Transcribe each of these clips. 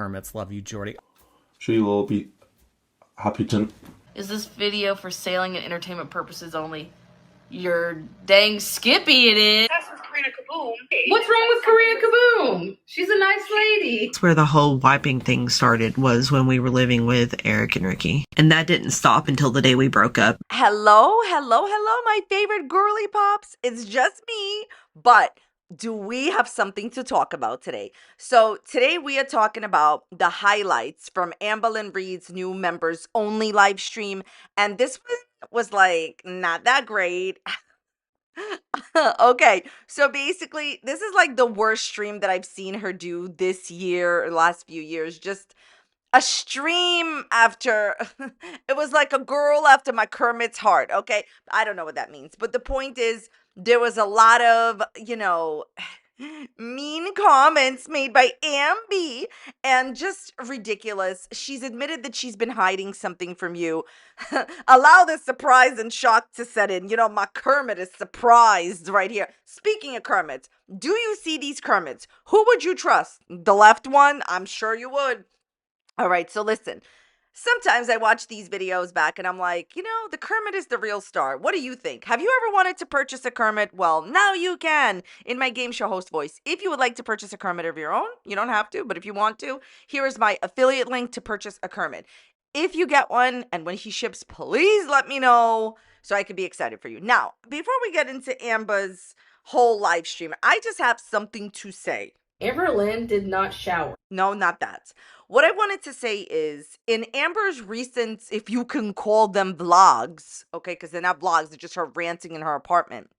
Hermits, love you, Jordy. Sure you will be happy to... Is this video for sailing and entertainment purposes only? You're dang skippy it is. That's with Karina Kaboom. What's wrong with Karina Kaboom? She's a nice lady. That's where the whole wiping thing started, was when we were living with Eric and Ricky. And that didn't stop until the day we broke up. Hello, my favorite girly pops. It's just me, but do we have something to talk about today? So today we are talking about the highlights from Amberlynn Reid's new members only live stream. And this was like not that great. Okay, so basically this is like the worst stream that I've seen her do this year or last few years. Just a stream after it was like a girl after my Kermit's heart. Okay, I don't know what that means, but the point is there was a lot of mean comments made by Amby and just ridiculous. She's admitted that she's been hiding something from you. Allow the surprise and shock to set in. My Kermit is surprised right here. Speaking of Kermits, do you see these Kermits? Who would you trust? The left one? I'm sure you would. All right, so listen. Sometimes I watch these videos back and I'm like, the Kermit is the real star. What do you think? Have you ever wanted to purchase a Kermit? Well, now you can in my game show host voice. If you would like to purchase a Kermit of your own, you don't have to, but if you want to, here is my affiliate link to purchase a Kermit. If you get one and when he ships, please let me know so I can be excited for you. Now, before we get into Amber's whole live stream, I just have something to say. Amberlynn did not shower. No, not that. What I wanted to say is, in Amber's recent, if you can call them vlogs, okay, because they're not vlogs, they're just her ranting in her apartment.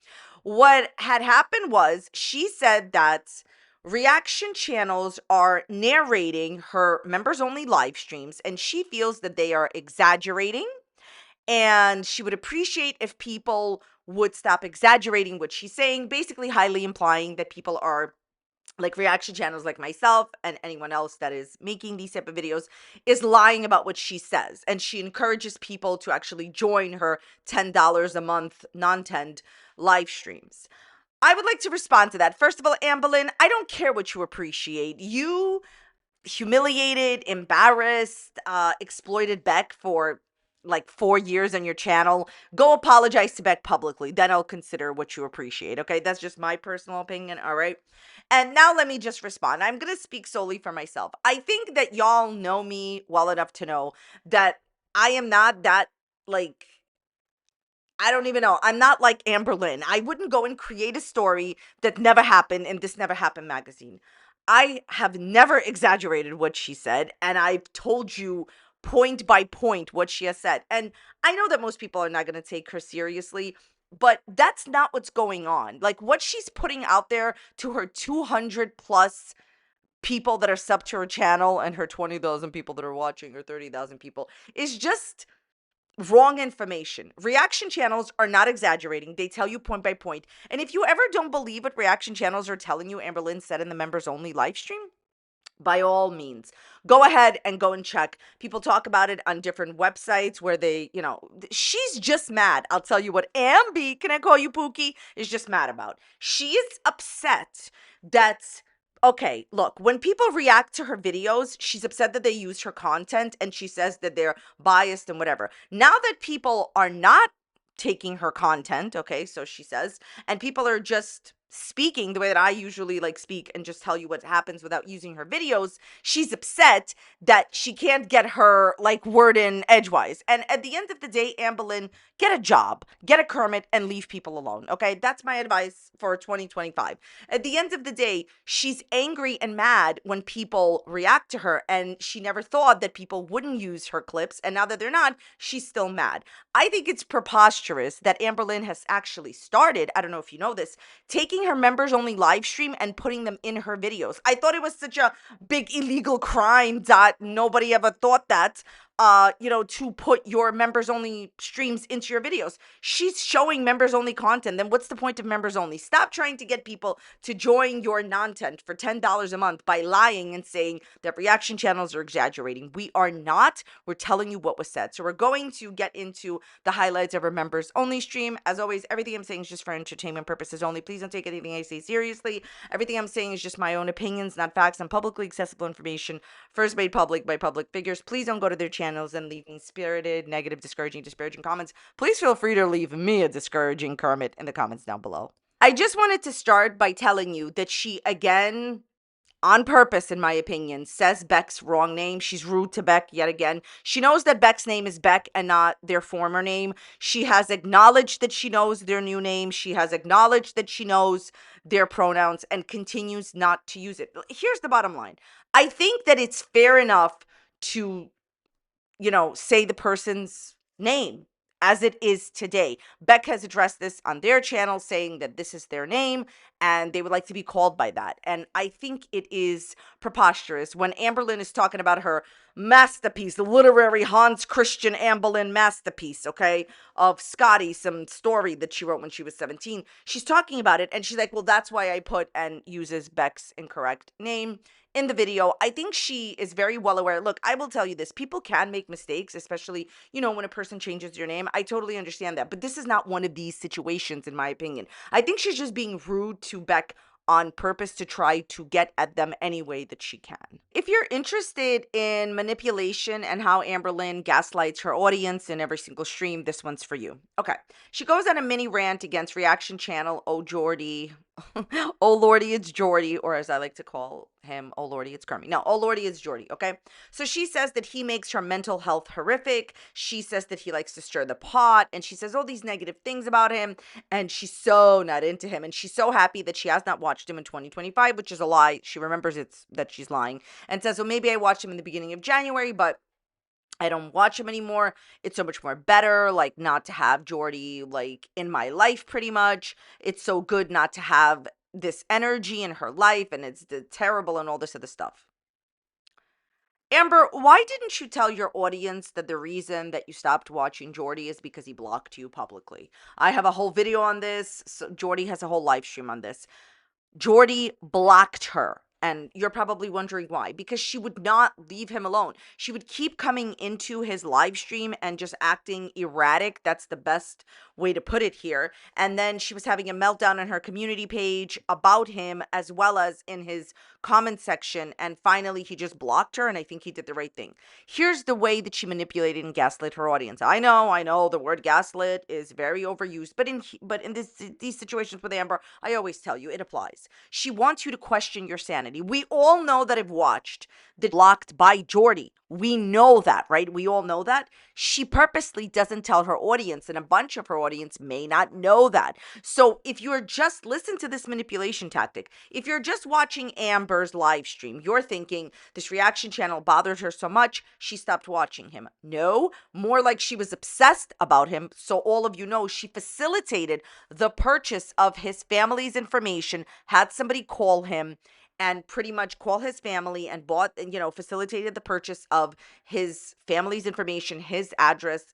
What had happened was she said that reaction channels are narrating her members-only live streams, and she feels that they are exaggerating, and she would appreciate if people would stop exaggerating what she's saying, basically highly implying that people are like reaction channels like myself and anyone else that is making these type of videos is lying about what she says. And she encourages people to actually join her $10 a month non-tend live streams. I would like to respond to that. First of all, Amberlynn, I don't care what you appreciate. You humiliated, embarrassed, exploited Beck for like 4 years on your channel. Go apologize to Beck publicly. Then I'll consider what you appreciate. Okay, that's just my personal opinion. All right. And now let me just respond. I'm going to speak solely for myself. I think that y'all know me well enough to know that I am not that like, I don't even know. I'm not like Amberlynn. I wouldn't go and create a story that never happened in This Never Happened magazine. I have never exaggerated what she said, and I've told you point by point what she has said. And I know that most people are not going to take her seriously, but that's not what's going on. Like what she's putting out there to her 200 plus people that are sub to her channel and her 20,000 people that are watching, or 30,000 people, is just wrong information. Reaction channels are not exaggerating. They tell you point by point. And if you ever don't believe what reaction channels are telling you, Amberlynn said in the members only live stream, by all means, go ahead and go and check. People talk about it on different websites where they, she's just mad. I'll tell you what Amby, can I call you Pookie, is just mad about. She is upset that, okay, look, when people react to her videos, she's upset that they use her content and she says that they're biased and whatever. Now that people are not taking her content, okay, so she says, and people are just speaking the way that I usually like speak and just tell you what happens without using her videos, she's upset that she can't get her like word in edgewise. And at the end of the day, Amberlynn, get a job, get a Kermit, and leave people alone. Okay, that's my advice for 2025. At the end of the day, she's angry and mad when people react to her, and she never thought that people wouldn't use her clips, and now that they're not, she's still mad. I think it's preposterous that Amberlynn has actually started, I don't know if you know this, taking her members only live stream and putting them in her videos. I thought it was such a big illegal crime that nobody ever thought that. to put your members only streams into your videos. She's showing members only content. Then what's the point of members only? Stop trying to get people to join your content for $10 a month by lying and saying that reaction channels are exaggerating. We are not. We're telling you what was said. So we're going to get into the highlights of our members only stream. As always, everything I'm saying is just for entertainment purposes only. Please don't take anything I say seriously. Everything I'm saying is just my own opinions, not facts, and publicly accessible information first made public by public figures. Please don't go to their channels and leave me spirited, negative, discouraging, disparaging comments. Please feel free to leave me a discouraging comment in the comments down below. I just wanted to start by telling you that she, again, on purpose, in my opinion, says Beck's wrong name. She's rude to Beck yet again. She knows that Beck's name is Beck and not their former name. She has acknowledged that she knows their new name. She has acknowledged that she knows their pronouns and continues not to use it. Here's the bottom line. I think that it's fair enough to say the person's name as it is today. Beck has addressed this on their channel, saying that this is their name and they would like to be called by that. And I think it is preposterous when Amberlynn is talking about her masterpiece, the literary Hans Christian Amberlynn masterpiece, okay, of Scotty, some story that she wrote when she was 17. She's talking about it and she's like, well, that's why I put and uses Beck's incorrect name in the video. I think she is very well aware. Look, I will tell you this. People can make mistakes, especially, when a person changes your name. I totally understand that. But this is not one of these situations, in my opinion. I think she's just being rude to Beck on purpose to try to get at them any way that she can. If you're interested in manipulation and how Amberlynn gaslights her audience in every single stream, this one's for you. Okay. She goes on a mini rant against reaction channel Oh Jordy. Oh Lordy, it's Jordy, or as I like to call him, oh Lordy, it's Kermie. No, oh Lordy, it's Jordy, okay? So she says that he makes her mental health horrific. She says that he likes to stir the pot, and she says all these negative things about him, and she's so not into him, and she's so happy that she has not watched him in 2025, which is a lie. She remembers that she's lying, and says, well, maybe I watched him in the beginning of January, but I don't watch him anymore. It's so much more better, like, not to have Jordy, like, in my life, pretty much. It's so good not to have this energy in her life, and it's terrible and all this other stuff. Amber, why didn't you tell your audience that the reason that you stopped watching Jordy is because he blocked you publicly? I have a whole video on this. So Jordy has a whole live stream on this. Jordy blocked her. And you're probably wondering why. Because she would not leave him alone. She would keep coming into his live stream and just acting erratic. That's the best way to put it here. And then she was having a meltdown on her community page about him, as well as in his comment section. And finally, he just blocked her. And I think he did the right thing. Here's the way that she manipulated and gaslit her audience. I know the word gaslit is very overused. But in these situations with Amber, I always tell you, it applies. She wants you to question your sanity. We all know that I've watched the blocked by Jordy. We know that, right? We all know that. She purposely doesn't tell her audience, and a bunch of her audience may not know that. So if you're just, listen to this manipulation tactic. If you're just watching Amber's live stream, you're thinking this reaction channel bothered her so much, she stopped watching him. No, more like she was obsessed about him. So all of you know, she facilitated the purchase of his family's information, had somebody call him, and pretty much call his family and bought, facilitated the purchase of his family's information, his address,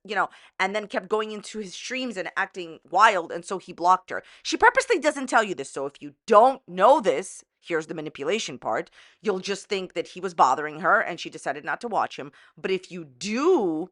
and then kept going into his streams and acting wild. And so he blocked her. She purposely doesn't tell you this. So if you don't know this, here's the manipulation part. You'll just think that he was bothering her and she decided not to watch him. But if you do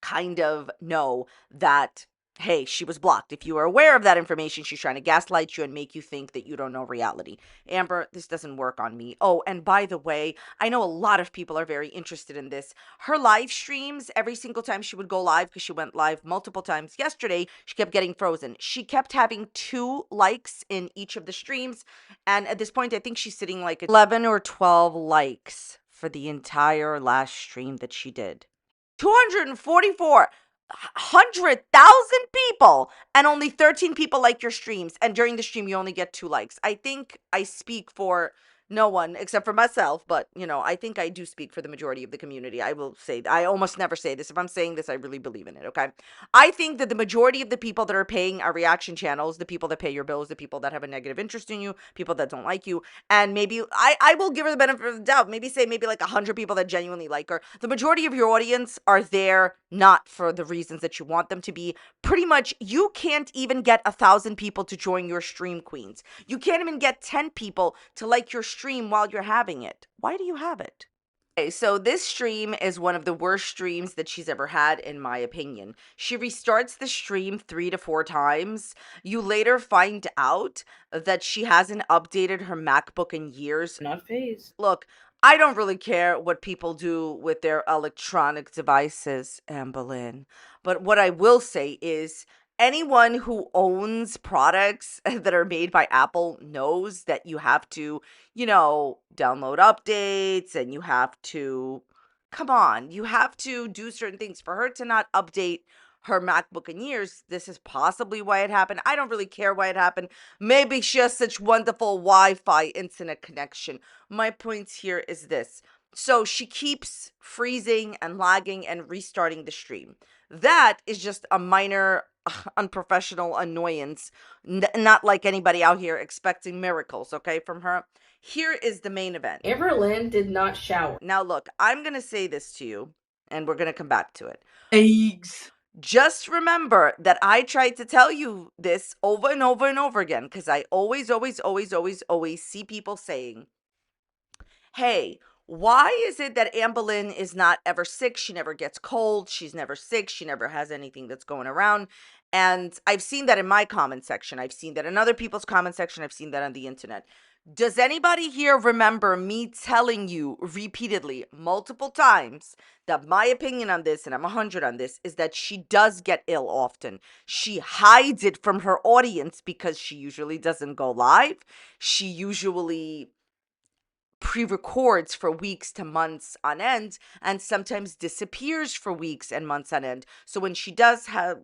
kind of know that, hey, she was blocked. If you are aware of that information, she's trying to gaslight you and make you think that you don't know reality. Amber, this doesn't work on me. Oh, and by the way, I know a lot of people are very interested in this. Her live streams, every single time she would go live, because she went live multiple times yesterday, she kept getting frozen. She kept having 2 likes in each of the streams. And at this point, I think she's sitting like 11 or 12 likes for the entire last stream that she did. 244,000 people, and only 13 people like your streams, and during the stream you only get 2 likes. I think I speak for No one except for myself, but I think I do speak for the majority of the community. I will say, I almost never say this. If I'm saying this, I really believe in it, okay? I think that the majority of the people that are paying our reaction channels, the people that pay your bills, the people that have a negative interest in you, people that don't like you, and maybe I will give her the benefit of the doubt. Maybe say maybe like 100 people that genuinely like her. The majority of your audience are there not for the reasons that you want them to be. Pretty much, you can't even get 1,000 people to join your stream, queens. You can't even get 10 people to like your stream while you're having it. Why do you have it? Okay, so this stream is one of the worst streams that she's ever had, in my opinion. She restarts the stream 3 to 4 times. You later find out that she hasn't updated her MacBook in years. Not phased. Look, I don't really care what people do with their electronic devices, Amberlynn. But what I will say is anyone who owns products that are made by Apple knows that you have to, download updates and you have to, come on, you have to do certain things. For her to not update her MacBook in years, this is possibly why it happened. I don't really care why it happened. Maybe she has such wonderful Wi-Fi internet connection. My point here is this. So she keeps freezing and lagging and restarting the stream. That is just a minor unprofessional annoyance. Not like anybody out here expecting miracles, okay, from her. Here is the main event. Amberlynn did not shower. Now look, I'm going to say this to you, and we're going to come back to it. Eggs. Just remember that I tried to tell you this over and over and over again, because I always see people saying, hey, why is it that Amberlynn is not ever sick? She never gets cold. She's never sick. She never has anything that's going around. And I've seen that in my comment section. I've seen that in other people's comment section. I've seen that on the internet. Does anybody here remember me telling you repeatedly, multiple times, that my opinion on this, and I'm 100 on this, is that she does get ill often. She hides it from her audience because she usually doesn't go live. She usually pre-records for weeks to months on end and sometimes disappears for weeks and months on end. So when she does have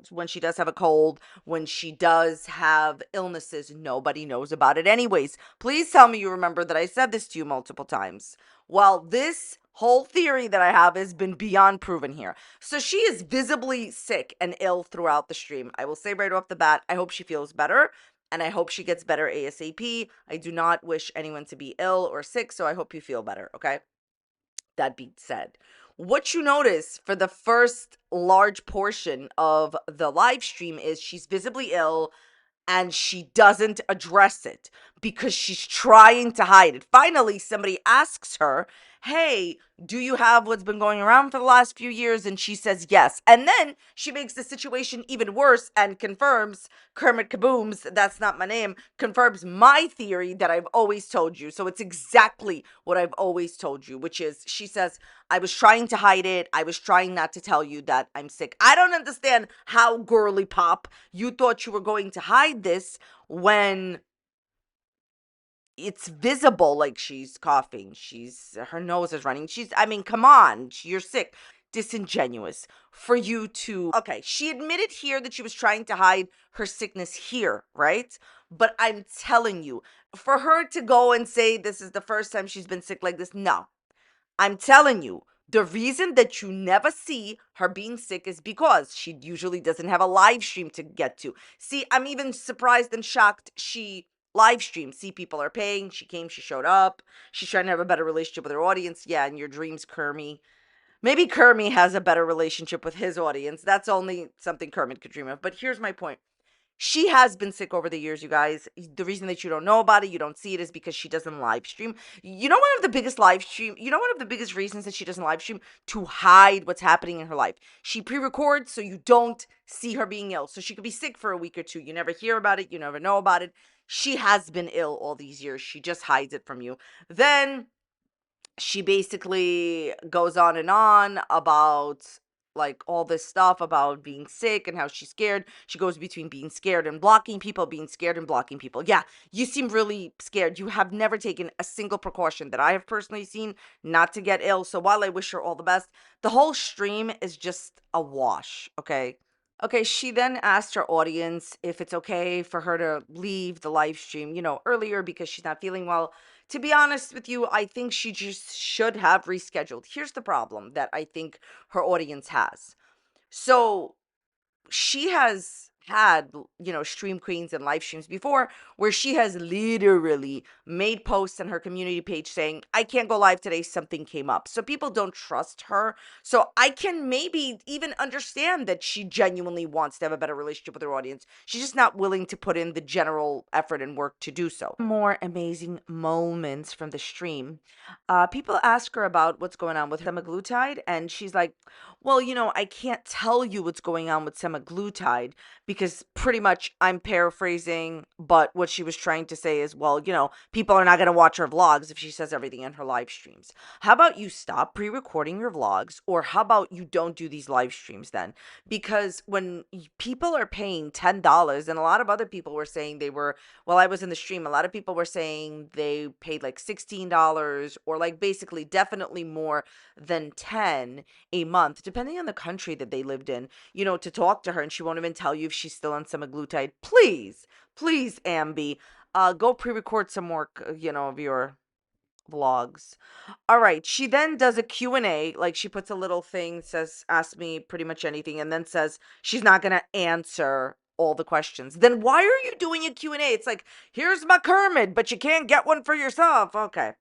a cold, when she does have illnesses, nobody knows about it anyways. Please tell me you remember that I said this to you multiple times. Well, this whole theory that I have has been beyond proven here. So she is visibly sick and ill throughout the stream. I will say right off the bat, I hope she feels better. And I hope she gets better ASAP. I do not wish anyone to be ill or sick, so I hope you feel better, okay? That being said, what you notice for the first large portion of the live stream is she's visibly ill and she doesn't address it because she's trying to hide it. Finally, somebody asks her, hey, do you have what's been going around for the last few years? And she says yes. And then she makes the situation even worse and confirms, Kermit Kaboom's, that's not my name, confirms my theory that I've always told you. So it's exactly what I've always told you, which is, she says, I was trying to hide it. I was trying not to tell you that I'm sick. I don't understand how, girly pop, you thought you were going to hide this when it's visible, like she's coughing, her nose is running, come on, you're sick. Disingenuous for you to, okay, she admitted here that she was trying to hide her sickness here, right? But I'm telling you, for her to go and say this is the first time she's been sick like this, no. I'm telling you, the reason that you never see her being sick is because she usually doesn't have a live stream to get to. See, I'm even surprised and shocked she live streams. See, people are paying. She came, she showed up. She's trying to have a better relationship with her audience. Yeah, in your dreams, Kermie. Maybe Kermie has a better relationship with his audience. That's only something Kermit could dream of. But here's my point. She has been sick over the years, you guys. The reason that you don't know about it, you don't see it, is because she doesn't live stream. One of the biggest reasons that she doesn't live stream? To hide what's happening in her life. She pre-records so you don't see her being ill. So she could be sick for a week or two. You never hear about it. You never know about it. She has been ill all these years. She just hides it from you. Then she basically goes on and on about like all this stuff about being sick and how she's scared. She goes between being scared and blocking people, being scared and blocking people. Yeah, you seem really scared. You have never taken a single precaution that I have personally seen not to get ill. So while I wish her all the best, the whole stream is just a wash, okay? Okay, she then asked her audience if it's okay for her to leave the live stream, earlier because she's not feeling well. To be honest with you, I think she just should have rescheduled. Here's the problem that I think her audience has. So she has had, stream queens and live streams before where she has literally made posts on her community page saying, I can't go live today, something came up. So people don't trust her. So I can maybe even understand that she genuinely wants to have a better relationship with her audience. She's just not willing to put in the general effort and work to do so. More amazing moments from the stream. People ask her about what's going on with semaglutide, and she's like, well, I can't tell you what's going on with semaglutide because pretty much I'm paraphrasing, but what she was trying to say is, well, people are not going to watch her vlogs if she says everything in her live streams. How about you stop pre-recording your vlogs, or how about you don't do these live streams then? Because when people are paying $10, and a lot of other people were saying while I was in the stream, a lot of people were saying they paid like $16 or like basically definitely more than 10 a month, depending on the country that they lived in, to talk to her, and she won't even tell you if she's still on semaglutide. Please, please, Ambi, go pre-record some more, of your vlogs. All right. She then does a Q&A, like she puts a little thing, says, ask me pretty much anything, and then says she's not going to answer all the questions. Then why are you doing a Q&A? It's like, here's my Kermit, but you can't get one for yourself. Okay.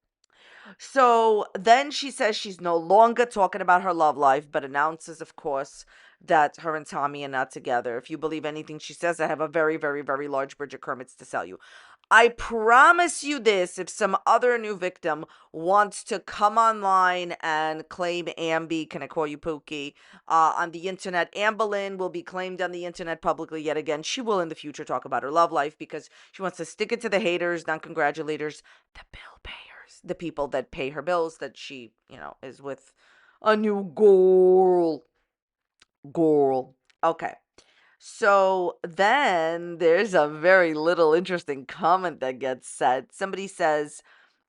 So then she says she's no longer talking about her love life, but announces, of course, that her and Tommy are not together. If you believe anything she says, I have a very, very, very large Bridget Kermits to sell you. I promise you this, if some other new victim wants to come online and claim Ambi, can I call you Pookie, on the internet, Amberlynn will be claimed on the internet publicly yet again. She will in the future talk about her love life because she wants to stick it to the haters, non-congratulators, the bill payers, the people that pay her bills, that she, is with a new girl. Okay. So then there's a very little interesting comment that gets said. Somebody says,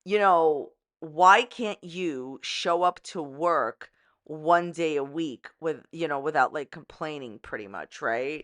why can't you show up to work one day a week without like complaining pretty much, right?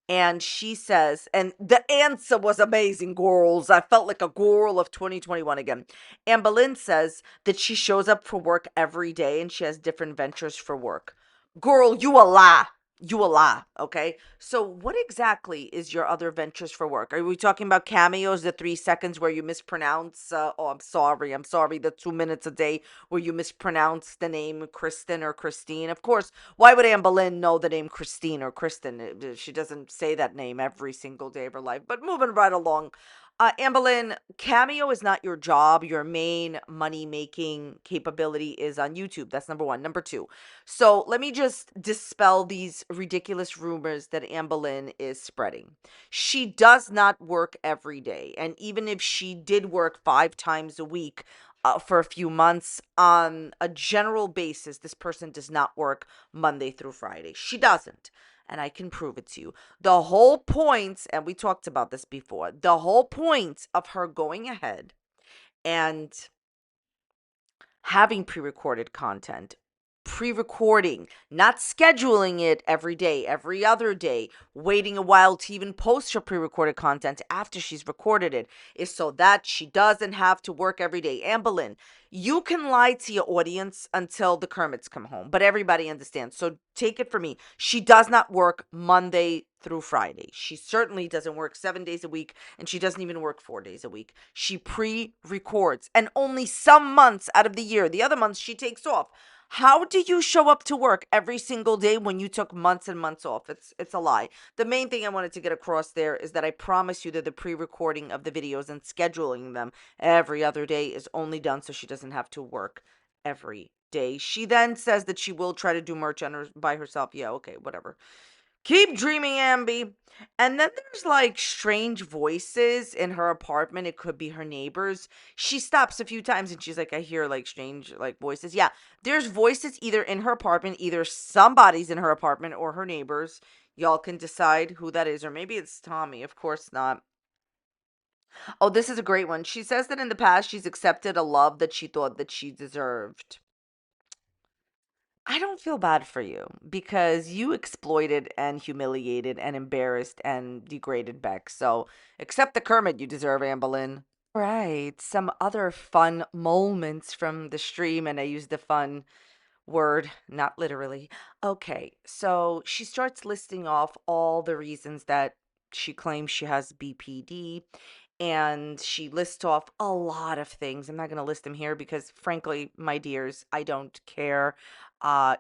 And she says, and the answer was amazing, girls. I felt like a girl of 2021 again. Amberlynn says that she shows up for work every day and she has different ventures for work. Girl, you a lie. You a lie, okay? So what exactly is your other ventures for work? Are we talking about cameos, the 3 seconds where you mispronounce? I'm sorry, the 2 minutes a day where you mispronounce the name Kristen or Christine? Of course, why would Anne Boleyn know the name Christine or Kristen? She doesn't say that name every single day of her life. But moving right along, Anne Boleyn, cameo is not your job. Your main money-making capability is on YouTube. That's number one. Number two, so let me just dispel these ridiculous rumors that Anne Boleyn is spreading. She does not work every day. And even if she did work 5 times a week, for a few months, on a general basis, this person does not work Monday through Friday. She doesn't. And I can prove it to you. The whole point, and we talked about this before, the whole point of her going ahead and having pre-recorded content, pre-recording, not scheduling it every day, every other day, waiting a while to even post her pre-recorded content after she's recorded it, is so that she doesn't have to work every day. Amberlynn, you can lie to your audience until the Kermits come home, but everybody understands. So take it from me. She does not work Monday through Friday. She certainly doesn't work 7 days a week, and she doesn't even work 4 days a week. She pre-records, and only some months out of the year. The other months she takes off. How do you show up to work every single day when you took months and months off? It's a lie. The main thing I wanted to get across there is that I promise you that the pre-recording of the videos and scheduling them every other day is only done so she doesn't have to work every day. She then says that she will try to do merch by herself. Yeah, okay, whatever. Keep dreaming, Ambi. And then there's like strange voices in her apartment. It could be her neighbors. She stops a few times and she's like, I hear like strange like voices. Yeah, there's voices either in her apartment, either somebody's in her apartment or her neighbors. Y'all can decide who that is, or maybe it's Tommy. Of course not. Oh, this is a great one. She says that in the past she's accepted a love that she thought that she deserved. I don't feel bad for you because you exploited and humiliated and embarrassed and degraded Beck. So accept the Kermit you deserve, Amberlynn. Right. Some other fun moments from the stream, and I use the fun word, not literally. Okay, so she starts listing off all the reasons that she claims she has BPD, and she lists off a lot of things. I'm not going to list them here because, frankly, my dears, I don't care.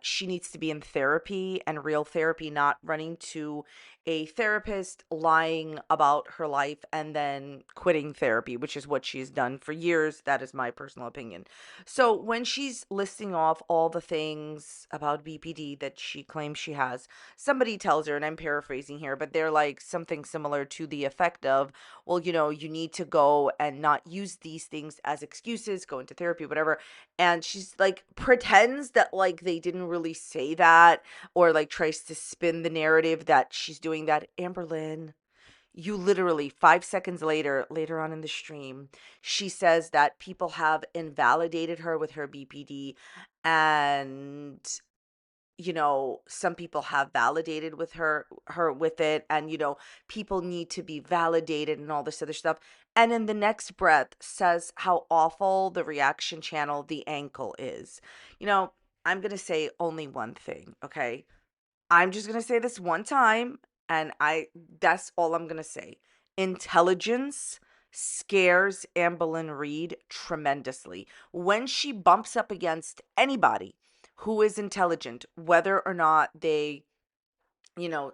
She needs to be in therapy and real therapy, not running to a therapist, lying about her life, and then quitting therapy, which is what she's done for years. That is my personal opinion. So when she's listing off all the things about BPD that she claims she has, somebody tells her, and I'm paraphrasing here, but they're like something similar to the effect of, well, you need to go and not use these things as excuses, go into therapy, whatever. And she's like, pretends that like they didn't really say that, or like tries to spin the narrative that she's doing that. Amberlynn, you literally 5 seconds later on in the stream, she says that people have invalidated her with her BPD, and some people have validated with her with it, and people need to be validated and all this other stuff, and in the next breath says how awful the reaction channel the ankle is. I'm gonna say only one thing, okay? I'm just going to say this one time, and that's all I'm going to say. Intelligence scares Amberlynn Reid tremendously. When she bumps up against anybody who is intelligent, whether or not they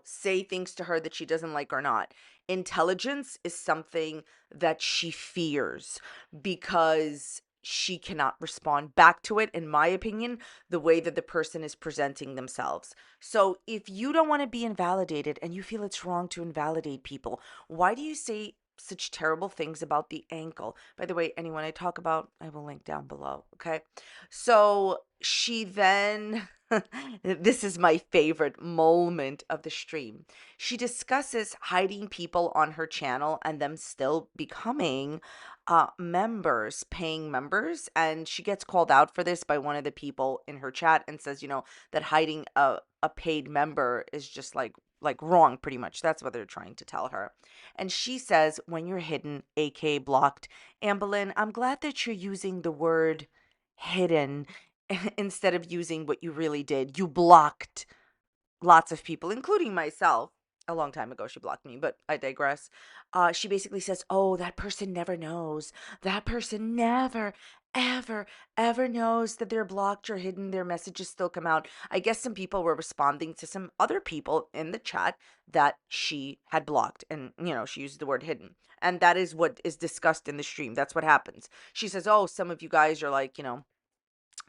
say things to her that she doesn't like or not. Intelligence is something that she fears because she cannot respond back to it, in my opinion, the way that the person is presenting themselves. So if you don't want to be invalidated and you feel it's wrong to invalidate people, why do you say such terrible things about the ankle? By the way, anyone I talk about, I will link down below, okay? So she then this is my favorite moment of the stream. She discusses hiding people on her channel and them still becoming members, paying members. And she gets called out for this by one of the people in her chat and says, that hiding a paid member is just like wrong, pretty much. That's what they're trying to tell her. And she says, when you're hidden, aka blocked, Amberlynn, I'm glad that you're using the word hidden instead of using what you really did. You blocked lots of people, including myself. A long time ago, she blocked me, but I digress. She basically says, oh, that person never knows. That person never, ever, ever knows that they're blocked or hidden. Their messages still come out. I guess some people were responding to some other people in the chat that she had blocked. And, she used the word hidden. And that is what is discussed in the stream. That's what happens. She says, oh, some of you guys are like,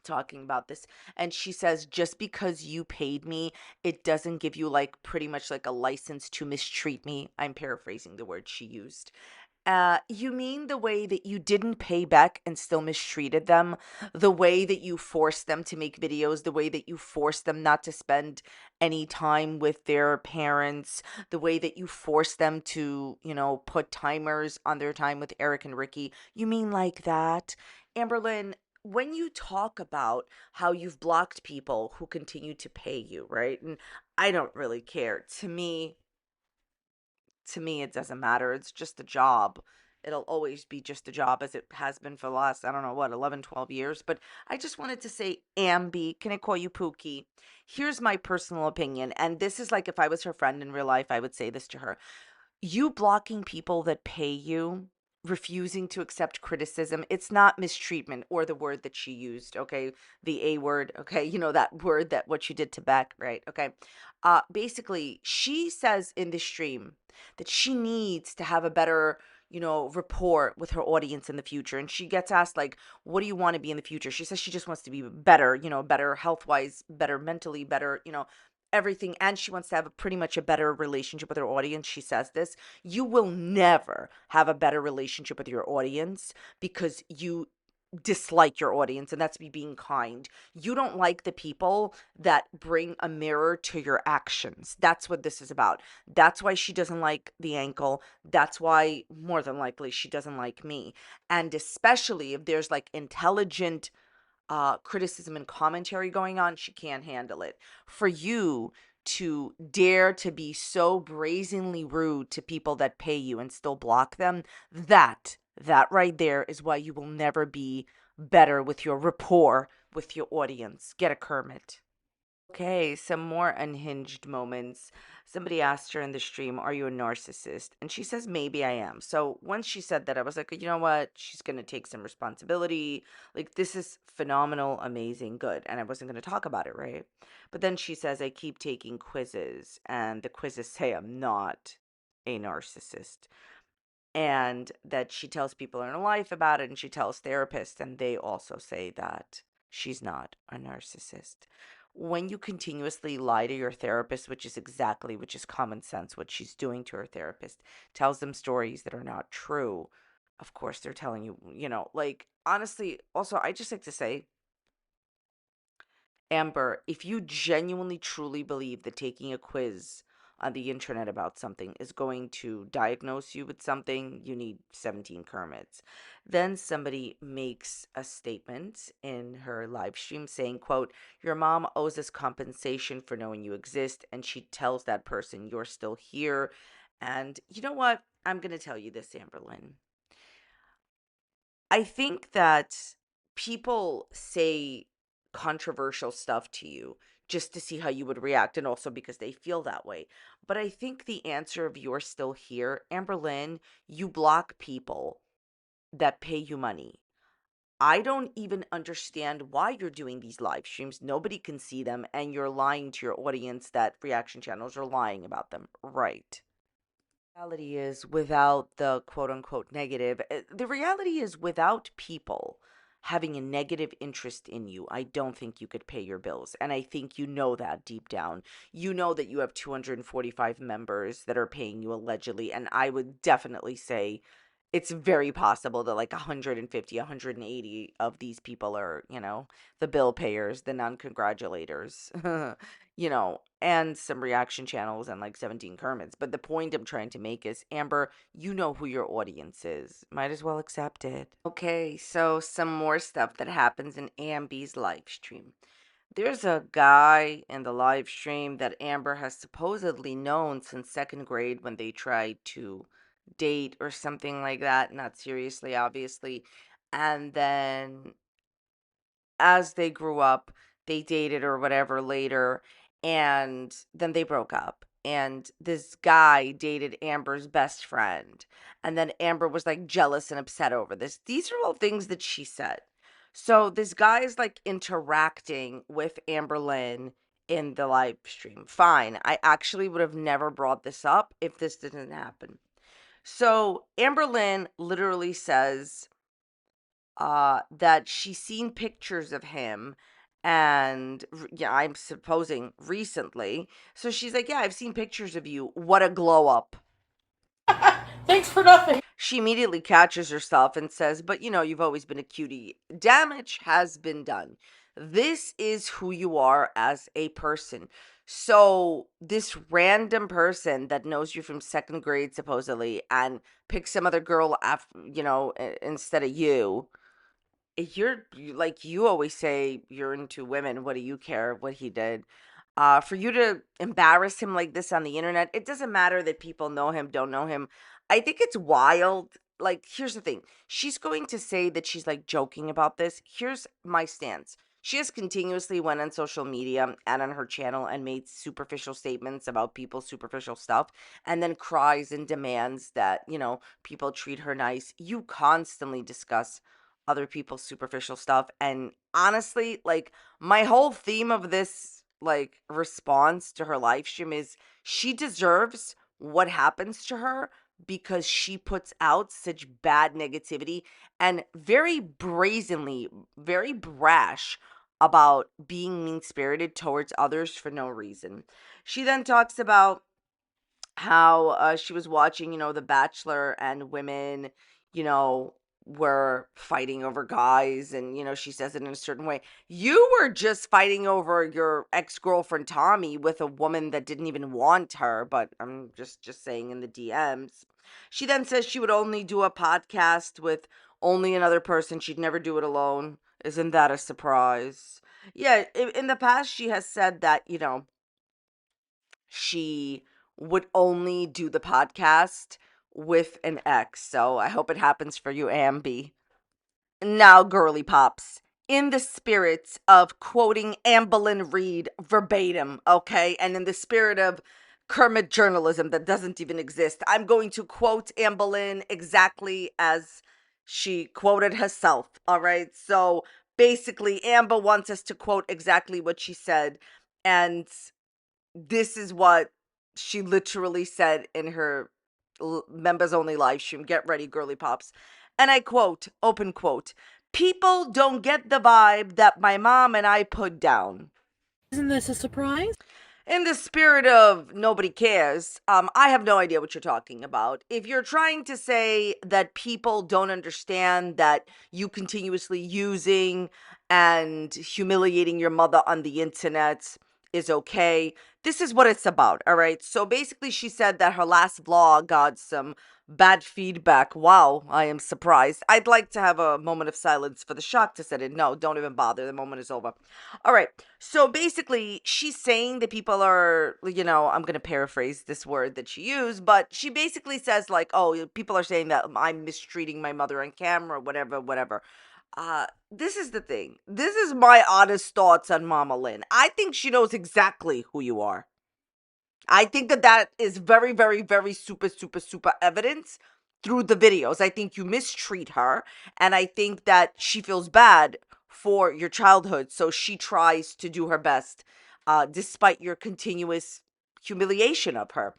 talking about this, and she says, just because you paid me, it doesn't give you like pretty much like a license to mistreat me. I'm paraphrasing the word she used. You mean the way that you didn't pay Beck and still mistreated them, the way that you forced them to make videos, the way that you forced them not to spend any time with their parents, the way that you forced them to, put timers on their time with Eric and Ricky. You mean like that? Amberlynn, when you talk about how you've blocked people who continue to pay you, right? And I don't really care. To me, it doesn't matter. It's just a job. It'll always be just a job, as it has been for the last, I don't know what, 11, 12 years. But I just wanted to say, Ambi, can I call you Pookie? Here's my personal opinion. And this is like if I was her friend in real life, I would say this to her. You blocking people that pay you, refusing to accept criticism, it's not mistreatment, or the word that she used, okay? The A word, okay? That word, that what you did to Beck, right? Okay. Basically, she says in the stream that she needs to have a better, rapport with her audience in the future. And she gets asked, like, what do you want to be in the future? She says she just wants to be better, better health wise, better mentally, better, everything. And she wants to have pretty much a better relationship with her audience. She says this. You will never have a better relationship with your audience because you dislike your audience, and that's me being kind. You don't like the people that bring a mirror to your actions. That's what this is about. That's why she doesn't like the ankle. That's why, more than likely, she doesn't like me. And especially if there's like intelligent criticism and commentary going on, she can't handle it. For you to dare to be so brazenly rude to people that pay you and still block them, that That right there is why you will never be better with your rapport with your audience. Get a Kermit. Okay, some more unhinged moments. Somebody asked her in the stream, "Are you a narcissist?" And she says, "Maybe I am." So once she said that, I was like, you know what? She's going to take some responsibility. Like, this is phenomenal, amazing, good. And I wasn't going to talk about it, right? But then she says, "I keep taking quizzes, and the quizzes say I'm not a narcissist." And that she tells people in her life about it, and she tells therapists, and they also say that she's not a narcissist. When you continuously lie to your therapist, which is common sense, what she's doing to her therapist, tells them stories that are not true, of course they're telling you, like, honestly, also, I just like to say, Amber, if you genuinely truly believe that taking a quiz on the internet about something is going to diagnose you with something, you need 17 Kermits. Then somebody makes a statement in her live stream saying, quote, "Your mom owes us compensation for knowing you exist." And she tells that person, "You're still here." And you know what? I'm going to tell you this, Amberlynn. I think that people say controversial stuff to you just to see how you would react, and also because they feel that way. But I think the answer of "you're still here," Amberlynn, you block people that pay you money. I don't even understand why you're doing these live streams. Nobody can see them, and you're lying to your audience that reaction channels are lying about them. Right. Reality is, without the quote unquote negative, the reality is, without people having a negative interest in you, I don't think you could pay your bills. And I think you know that deep down. You know that you have 245 members that are paying you allegedly. And I would definitely say it's very possible that like 150, 180 of these people are, the bill payers, the non-congratulators, and some reaction channels and like 17 Kermits. But the point I'm trying to make is, Amber, you know who your audience is. Might as well accept it. Okay, so some more stuff that happens in Ambi's live stream. There's a guy in the live stream that Amber has supposedly known since second grade when they tried to date or something like that. Not seriously, obviously. And then as they grew up, they dated or whatever later, and then they broke up. And this guy dated Amber's best friend. And then Amber was like jealous and upset over this. These are all things that she said. So this guy is like interacting with Amberlynn in the live stream. Fine. I actually would have never brought this up if this didn't happen. So Amberlynn literally says, that she's seen pictures of him, and yeah, I'm supposing recently. So she's like, "Yeah, I've seen pictures of you. What a glow up." Thanks for nothing. She immediately catches herself and says, "But you've always been a cutie. Damage has been done. This is who you are as a person." So this random person that knows you from second grade supposedly and picks some other girl after, instead of you, like you always say, you're into women. What do you care what he did? For you to embarrass him like this on the internet, it doesn't matter that people know him, don't know him. I think it's wild. Like, here's the thing. She's going to say that she's like joking about this. Here's my stance. She has continuously went on social media and on her channel and made superficial statements about people's superficial stuff, and then cries and demands that, people treat her nice. You constantly discuss other people's superficial stuff. And honestly, like, my whole theme of this like response to her live stream is she deserves what happens to her because she puts out such bad negativity and very brazenly, very brash about being mean-spirited towards others for no reason. She then talks about how she was watching, The Bachelor, and women, you know, were fighting over guys, and she says it in a certain way. You were just fighting over your ex-girlfriend Tommy with a woman that didn't even want her, but I'm just saying in the DMs. She then says she would only do a podcast with only another person. She'd never do it alone. Isn't that a surprise? Yeah, in the past she has said that, she would only do the podcast with an X. So I hope it happens for you, Ambi. Now, girly pops, in the spirit of quoting Amberlynn Reid verbatim, okay, and in the spirit of Kermit journalism that doesn't even exist, I'm going to quote Amberlynn exactly as she quoted herself, all right? So basically, Amber wants us to quote exactly what she said, and this is what she literally said in her members only live stream. Get ready, girly pops. And I quote, open quote, "People don't get the vibe that my mom and I put down." Isn't this a surprise? In the spirit of nobody cares, I have no idea what you're talking about. If you're trying to say that people don't understand that you continuously using and humiliating your mother on the internet is okay, this is what it's about, all right? So basically, she said that her last vlog got some bad feedback. Wow, I am surprised. I'd like to have a moment of silence for the shock to set in. No, don't even bother. The moment is over. All right. So basically, she's saying that people are, I'm going to paraphrase this word that she used, but she basically says, like, oh, people are saying that I'm mistreating my mother on camera, whatever, whatever. This is the thing. This is my honest thoughts on Mama Lynn. I think she knows exactly who you are. I think that is very, very, very super, super, super evidence through the videos. I think you mistreat her, and I think that she feels bad for your childhood, so she tries to do her best, despite your continuous humiliation of her.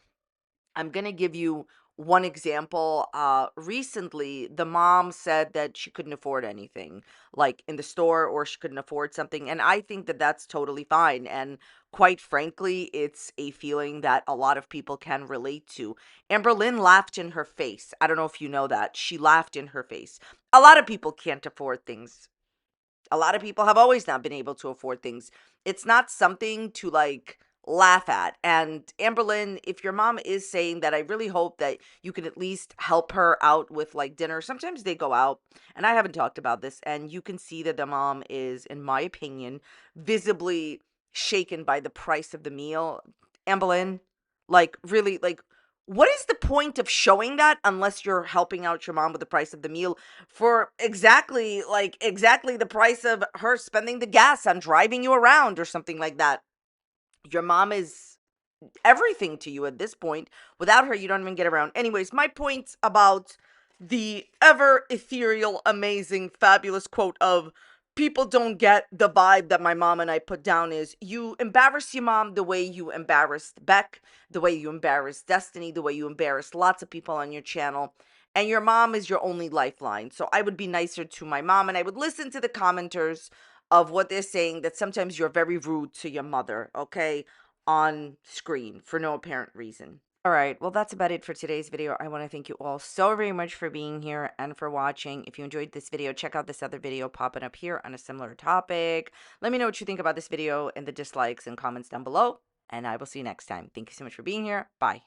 I'm going to give you one example. Recently, the mom said that she couldn't afford anything, like in the store, or she couldn't afford something. And I think that that's totally fine. And quite frankly, it's a feeling that a lot of people can relate to. Amberlynn laughed in her face. I don't know if you know that. She laughed in her face. A lot of people can't afford things. A lot of people have always not been able to afford things. It's not something to like laugh at. And Amberlynn, if your mom is saying that, I really hope that you can at least help her out with like dinner. Sometimes they go out, and I haven't talked about this, and you can see that the mom is, in my opinion, visibly shaken by the price of the meal. Amberlynn, like really, like what is the point of showing that unless you're helping out your mom with the price of the meal for exactly the price of her spending the gas on driving you around or something like that? Your mom is everything to you at this point. Without her, you don't even get around. Anyways, my point about the ever ethereal, amazing, fabulous quote of "people don't get the vibe that my mom and I put down" is you embarrass your mom the way you embarrassed Beck, the way you embarrassed Destiny, the way you embarrassed lots of people on your channel. And your mom is your only lifeline. So I would be nicer to my mom, and I would listen to the commenters of what they're saying, that sometimes you're very rude to your mother, okay, on screen for no apparent reason. All right, well, that's about it for today's video. I want to thank you all so very much for being here and for watching. If you enjoyed this video, check out this other video popping up here on a similar topic. Let me know what you think about this video in the dislikes and comments down below, and I will see you next time. Thank you so much for being here. Bye.